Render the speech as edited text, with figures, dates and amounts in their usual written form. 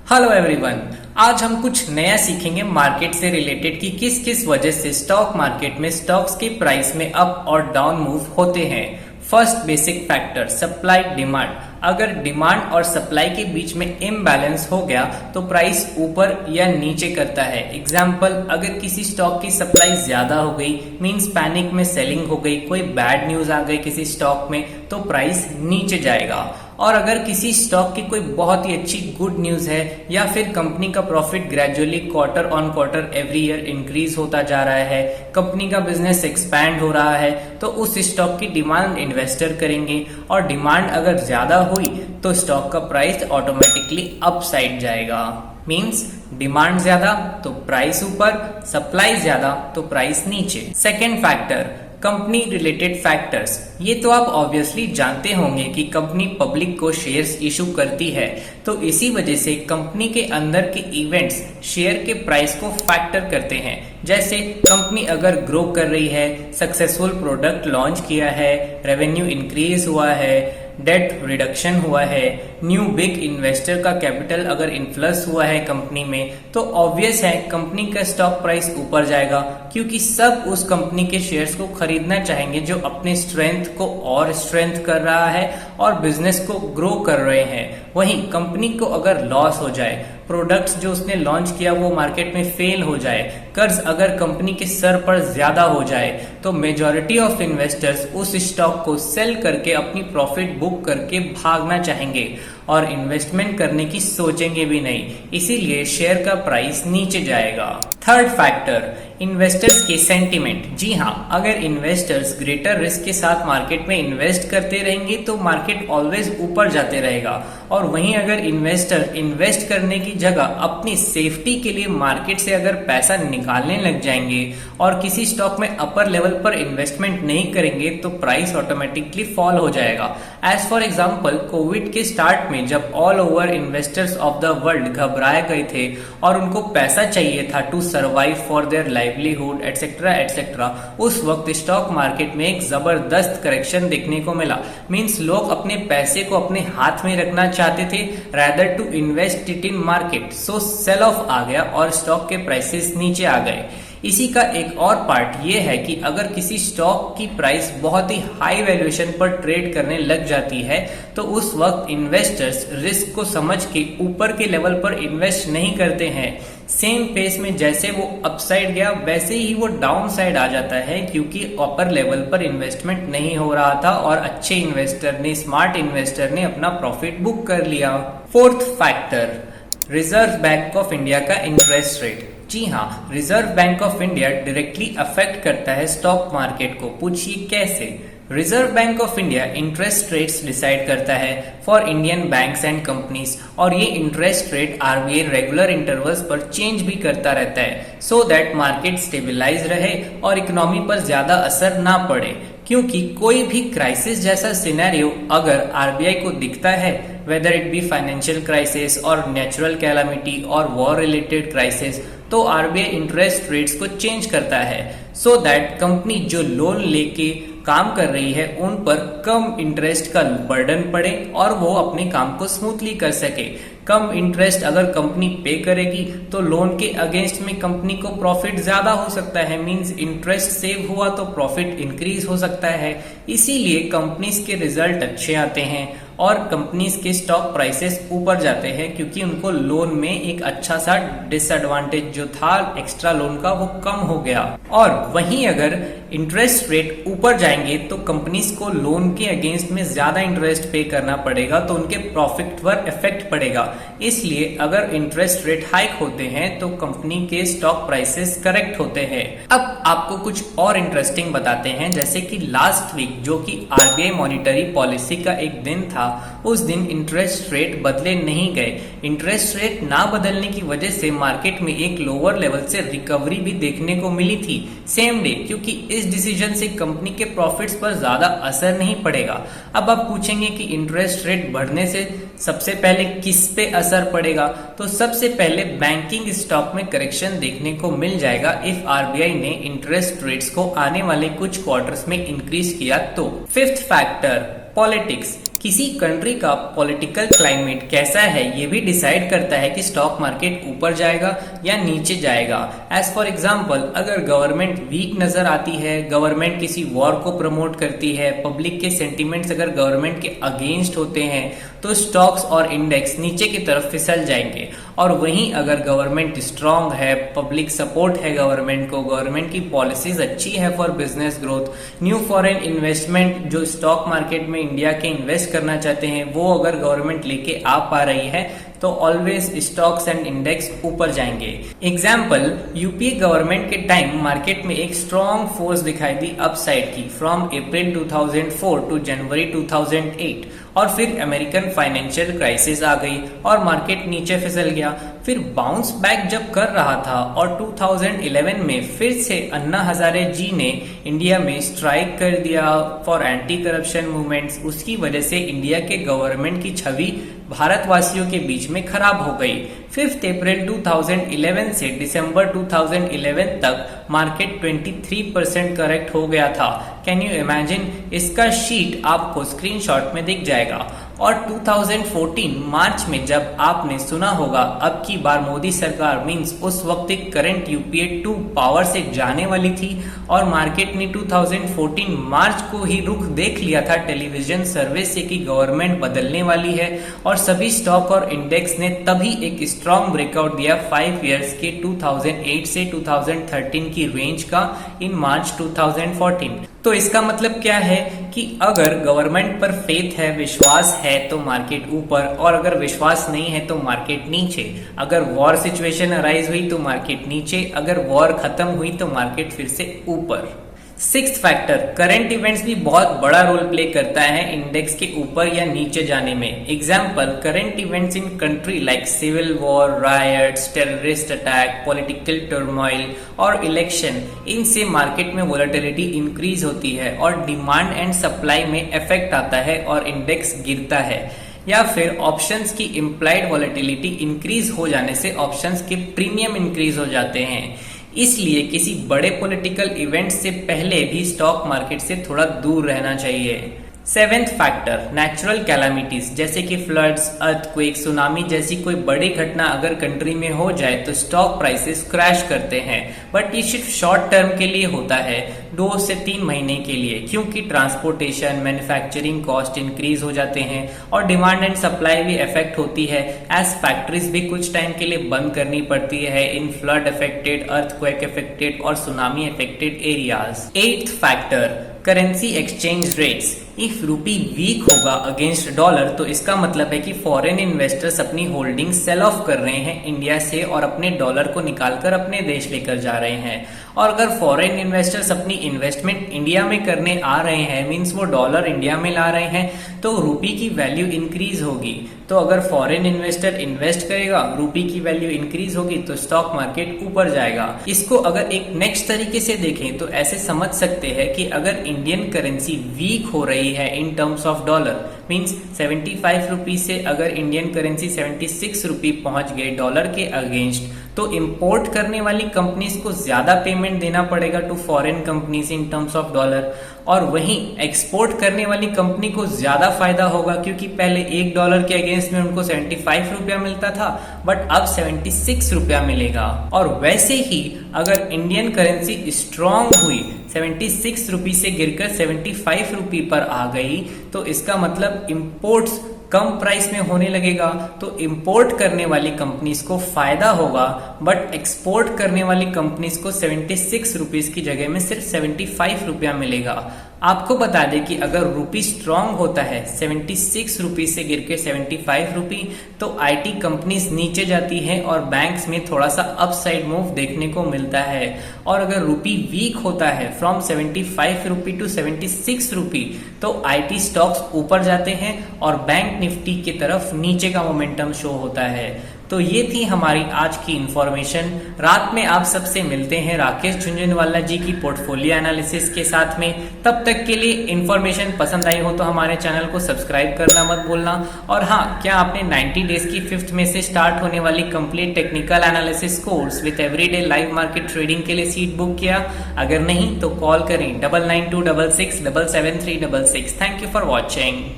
Hello everyone. आज हम कुछ नया सीखेंगे मार्केट से रिलेटेड कि किस किस वजह से स्टॉक मार्केट में स्टॉक्स के प्राइस में अप और डाउन मूव होते हैं। First basic factor supply demand. अगर डिमांड और सप्लाई के बीच में इम्बैलेंस हो गया तो प्राइस ऊपर या नीचे करता है। एग्जाम्पल, अगर किसी स्टॉक की सप्लाई ज्यादा हो गई मींस पैनिक में सेलिंग हो गई, कोई बैड न्यूज आ गई किसी स्टॉक में तो प्राइस नीचे जाएगा। और अगर किसी स्टॉक की कोई बहुत ही अच्छी गुड न्यूज है या फिर कंपनी का profit gradually quarter on quarter every year increase होता जा रहा है, कंपनी का बिजनेस एक्सपैंड हो रहा है, तो उस स्टॉक की डिमांड इन्वेस्टर करेंगे और डिमांड अगर ज्यादा हुई तो स्टॉक का प्राइस ऑटोमेटिकली अप साइड जाएगा। मींस डिमांड ज्यादा तो प्राइस ऊपर, सप्लाई ज्यादा तो प्राइस नीचे। Second factor company related factors. ये तो आप ऑब्वियसली जानते होंगे कि कंपनी पब्लिक को शेयर्स इशू करती है, तो इसी वजह से कंपनी के अंदर के इवेंट्स शेयर के प्राइस को फैक्टर करते हैं। जैसे कंपनी अगर ग्रो कर रही है, सक्सेसफुल प्रोडक्ट लॉन्च किया है, रेवेन्यू इंक्रीज हुआ है, डेट रिडक्शन हुआ है, न्यू बिग इन्वेस्टर का कैपिटल अगर इन्फ्लक्स हुआ है कंपनी में, तो ऑब्वियस है कंपनी का स्टॉक प्राइस ऊपर जाएगा, क्योंकि सब उस कंपनी के शेयर्स को खरीदना चाहेंगे जो अपने स्ट्रेंथ को और स्ट्रेंथ कर रहा है और बिजनेस को ग्रो कर रहे हैं। वहीं कंपनी को अगर लॉस हो जाए, प्रोडक्ट्स जो उसने लॉन्च किया वो मार्केट में फेल हो जाए, कर्ज अगर कंपनी के सर पर ज्यादा हो जाए, तो मेजॉरिटी ऑफ इन्वेस्टर्स उस स्टॉक को सेल करके अपनी प्रॉफिट बुक करके भागना चाहेंगे और इन्वेस्टमेंट करने की सोचेंगे भी नहीं, इसीलिए शेयर का प्राइस नीचे जाएगा। थर्ड फैक्टर इन्वेस्टर्स के सेंटिमेंट। जी हाँ, अगर इन्वेस्टर्स ग्रेटर रिस्क के साथ मार्केट में इन्वेस्ट करते रहेंगे तो मार्केट ऑलवेज ऊपर जाते रहेगा, और वहीं अगर इन्वेस्टर इन्वेस्ट करने की जगह अपनी सेफ्टी के लिए मार्केट से अगर पैसा निकालने लग जाएंगे और किसी स्टॉक में अपर लेवल पर इन्वेस्टमेंट नहीं करेंगे तो प्राइस ऑटोमेटिकली फॉल हो जाएगा। एज फॉर एग्जाम्पल, कोविड के स्टार्ट में जब all over investors of the world घबराए गए थे और उनको पैसा चाहिए था to survive for their livelihood etcetera etcetera, उस वक्त स्टॉक मार्केट में एक जबरदस्त करेक्शन देखने को मिला। मींस लोग अपने पैसे को अपने हाथ में रखना चाहते थे rather to invest it in market, so sell off आ गया और स्टॉक के प्राइसेस नीचे आ गए। इसी का एक और पार्ट ये है कि अगर किसी स्टॉक की प्राइस बहुत ही हाई वैल्यूएशन पर ट्रेड करने लग जाती है तो उस वक्त इन्वेस्टर्स रिस्क को समझ के ऊपर के लेवल पर इन्वेस्ट नहीं करते हैं। सेम पेस में जैसे वो अपसाइड गया वैसे ही वो डाउन साइड आ जाता है, क्योंकि अपर लेवल पर इन्वेस्टमेंट नहीं हो रहा था और अच्छे इन्वेस्टर ने, स्मार्ट इन्वेस्टर ने अपना प्रॉफिट बुक कर लिया। Fourth factor reserve bank of India का इंटरेस्ट रेट। जी हाँ, reserve bank of India directly affect करता है स्टॉक मार्केट को। पूछिए कैसे? Reserve bank of India interest rates decide करता है for Indian banks and companies, और ये interest rate RBI regular intervals पर चेंज भी करता रहता है सो दैट मार्केट स्टेबलाइज रहे और इकोनॉमी पर ज्यादा असर ना पड़े। क्योंकि कोई भी क्राइसिस जैसा सिनेरियो अगर आरबीआई को दिखता है, whether it be financial crisis और नेचुरल कैलामिटी और वॉर रिलेटेड क्राइसिस, तो आरबीआई इंटरेस्ट रेट्स को चेंज करता है सो दैट कंपनी जो लोन लेके काम कर रही है उन पर कम इंटरेस्ट का बर्डन पड़े और वो अपने काम को स्मूथली कर सके। कम इंटरेस्ट अगर कंपनी पे करेगी तो लोन के अगेंस्ट में कंपनी को प्रॉफिट ज्यादा हो सकता है, मींस इंटरेस्ट सेव हुआ तो प्रॉफिट इंक्रीज हो सकता है। इसीलिए कंपनीज के रिजल्ट अच्छे आते हैं और कंपनीज के स्टॉक प्राइसेस ऊपर जाते हैं, क्योंकि उनको लोन में एक अच्छा सा डिसएडवांटेज जो था एक्स्ट्रा लोन का वो कम हो गया। और वहीं अगर इंटरेस्ट रेट ऊपर जाएंगे तो कंपनीज को लोन के अगेंस्ट में ज्यादा इंटरेस्ट पे करना पड़ेगा, तो उनके प्रॉफिट पर इफेक्ट पड़ेगा। इसलिए अगर इंटरेस्ट रेट हाइक होते हैं तो कंपनी के स्टॉक प्राइसेस करेक्ट होते हैं। अब आपको कुछ और इंटरेस्टिंग बताते हैं, जैसे कि लास्ट वीक जो कि आरबीआई मॉनिटरी पॉलिसी का एक दिन था, उस दिन इंटरेस्ट रेट बदले नहीं गए। इंटरेस्ट रेट ना बदलने की वजह से मार्केट में एक लोअर लेवल से रिकवरी भी देखने को मिली थी सेम डे, क्योंकि इस डिसीजन से कंपनी के प्रॉफिट्स पर ज्यादा असर नहीं पड़ेगा। अब आप पूछेंगे कि इंटरेस्ट रेट बढ़ने से सबसे पहले किस पे असर पड़ेगा, तो सबसे पहले बैंकिंग स्टॉक में करेक्शन देखने को मिल जाएगा इफ आरबीआई ने इंटरेस्ट रेट्स को आने वाले कुछ क्वार्टर्स में इंक्रीज किया तो। Fifth factor politics. किसी कंट्री का पॉलिटिकल क्लाइमेट कैसा है ये भी डिसाइड करता है कि स्टॉक मार्केट ऊपर जाएगा या नीचे जाएगा। एज फॉर एग्जांपल, अगर गवर्नमेंट वीक नजर आती है, गवर्नमेंट किसी वॉर को प्रमोट करती है, पब्लिक के सेंटिमेंट्स अगर गवर्नमेंट के अगेंस्ट होते हैं तो स्टॉक्स और इंडेक्स नीचे की तरफ फिसल जाएंगे। और वहीं अगर गवर्नमेंट स्ट्रांग है, पब्लिक सपोर्ट है गवर्नमेंट को, गवर्नमेंट की पॉलिसीज अच्छी है for business growth, new foreign investment जो स्टॉक मार्केट में इंडिया के इन्वेस्ट करना चाहते हैं वो अगर गवर्नमेंट लेके आ पा रही है तो ऑलवेज स्टॉक्स एंड इंडेक्स ऊपर जाएंगे। एग्जाम्पल, यूपीए गवर्नमेंट के टाइम मार्केट में एक स्ट्रॉन्ग फोर्स दिखाई दी अपसाइड की फ्रॉम अप्रैल 2004 टू जनवरी 2008, और फिर अमेरिकन फाइनेंशियल क्राइसिस आ गई और मार्केट नीचे फिसल गया। फिर बाउंस बैक जब कर रहा था और 2011 में फिर से अन्ना हजारे जी ने इंडिया में स्ट्राइक कर दिया फॉर एंटी करप्शन मूवमेंट्स, उसकी वजह से इंडिया के गवर्नमेंट की छवि भारतवासियों के बीच में खराब हो गई। 5 अप्रैल 2011 से दिसंबर 2011 तक मार्केट 23% करेक्ट हो गया था। Can you imagine? इसका शीट आपको स्क्रीनशॉट में दिख जाएगा। और 2014 मार्च में जब आपने सुना होगा अब की बार मोदी सरकार मींस उस वक्त एक करंट यूपीए 2 पावर से जाने वाली थी और मार्केट ने 2014 मार्च को ही रुख देख लिया था टेलीविजन सर्वे से कि गवर्नमेंट बदलने वाली है, और सभी स्टॉक और इंडेक्स ने तभी एक स्ट्रॉन्ग ब्रेकआउट दिया 5 इयर्स के 2008 से 2013 की रेंज का इन मार्च 2014। तो इसका मतलब क्या है कि अगर गवर्नमेंट पर फेथ है, विश्वास है तो मार्केट ऊपर, और अगर विश्वास नहीं है तो मार्केट नीचे। अगर वॉर सिचुएशन अराइज हुई तो मार्केट नीचे, अगर वॉर खत्म हुई तो मार्केट फिर से ऊपर। सिक्स्थ फैक्टर, करंट इवेंट्स भी बहुत बड़ा रोल प्ले करता है इंडेक्स के ऊपर या नीचे जाने में। Example, current events in country like civil war, riots, terrorist attack, political turmoil और इलेक्शन, इनसे मार्केट में वोलेटिलिटी इंक्रीज होती है और डिमांड एंड सप्लाई में इफेक्ट आता है और इंडेक्स गिरता है। या फिर ऑप्शंस की इम्प्लाइड वोलेटिलिटी इंक्रीज हो जाने से ऑप्शंस के प्रीमियम इंक्रीज हो जाते हैं। इसलिए किसी बड़े पॉलिटिकल इवेंट से पहले भी स्टॉक मार्केट से थोड़ा दूर रहना चाहिए। सेवेंथ फैक्टर, नेचुरल कैलामिटीज जैसे कि फ्लड्स, अर्थक्वेक, सुनामी जैसी कोई बड़ी घटना अगर कंट्री में हो जाए तो स्टॉक प्राइसेस क्रैश करते हैं। बट ये सिर्फ शॉर्ट टर्म के लिए होता है, 2 से 3 महीने के लिए, क्योंकि ट्रांसपोर्टेशन, मैन्युफैक्चरिंग कॉस्ट इंक्रीज हो जाते हैं और डिमांड एंड सप्लाई भी इफेक्ट होती है, एज फैक्ट्रीज भी कुछ टाइम के लिए बंद करनी पड़ती है इन फ्लड अफेक्टेड, अर्थक्वेक अफेक्टेड और tsunami affected areas. Eighth factor, currency exchange rates. If रूपी वीक होगा अगेंस्ट डॉलर तो इसका मतलब है कि फॉरेन इन्वेस्टर्स अपनी होल्डिंग सेल ऑफ कर रहे हैं इंडिया से और अपने डॉलर को निकालकर अपने देश लेकर जा रहे हैं। और अगर फॉरेन इन्वेस्टर्स अपनी इन्वेस्टमेंट इंडिया में करने आ रहे हैं, मींस वो डॉलर इंडिया में ला रहे हैं, तो रूपी की वैल्यू इंक्रीज होगी। तो अगर फॉरेन इन्वेस्टर इन्वेस्ट करेगा, रूपी की वैल्यू इंक्रीज होगी तो स्टॉक मार्केट ऊपर जाएगा। इसको अगर एक नेक्स्ट तरीके से देखें तो ऐसे समझ सकते हैं कि अगर इंडियन करेंसी वीक हो रही है इन टर्म्स ऑफ डॉलर, मींस 75 रुपी से अगर इंडियन करेंसी 76 रुपी पहुंच गए डॉलर के अगेंस्ट, तो इंपोर्ट करने वाली कंपनीज को ज्यादा पेमेंट देना पड़ेगा to foreign companies in terms of dollar, और वहीं एक्सपोर्ट करने वाली कंपनी को ज्यादा फायदा होगा क्योंकि पहले $1 के अगेंस्ट में उनको 75 रुपया मिलता था, बट अब 76 रुपया मिलेगा। और वैसे ही अगर इंडियन करेंसी स्ट्रॉन्ग हुई, 76 रुपी से गिरकर 75 रुपी पर आ गई, तो इसका मतलब इंपोर्ट्स कम प्राइस में होने लगेगा, तो इंपोर्ट करने वाली कंपनीज को फायदा होगा, बट एक्सपोर्ट करने वाली कंपनीज को 76 रुपीस की जगह में सिर्फ 75 रुपया मिलेगा। आपको बता दें कि अगर रूपी स्ट्रांग होता है 76 रुपी से गिर के 75 रुपी, तो आईटी कंपनीज नीचे जाती हैं और बैंक्स में थोड़ा सा अपसाइड मूव देखने को मिलता है। और अगर रूपी वीक होता है फ्रॉम 75 रुपी टू 76 रुपी, तो आईटी स्टॉक्स ऊपर जाते हैं और बैंक निफ्टी की तरफ नीचे का मोमेंटम शो होता है। तो ये थी हमारी आज की इंफॉर्मेशन। रात में आप सबसे मिलते हैं राकेश झुंझुनवाला जी की पोर्टफोलियो एनालिसिस के साथ में। तब तक के लिए इंफॉर्मेशन पसंद आई हो तो हमारे चैनल को सब्सक्राइब करना मत भूलना। और हाँ, क्या आपने 90 डेज की 5th में से स्टार्ट होने वाली complete technical analysis course with everyday live market trading के लिए सीट बुक किया? अगर नहीं तो कॉल करें 9926677366। Thank you for watching.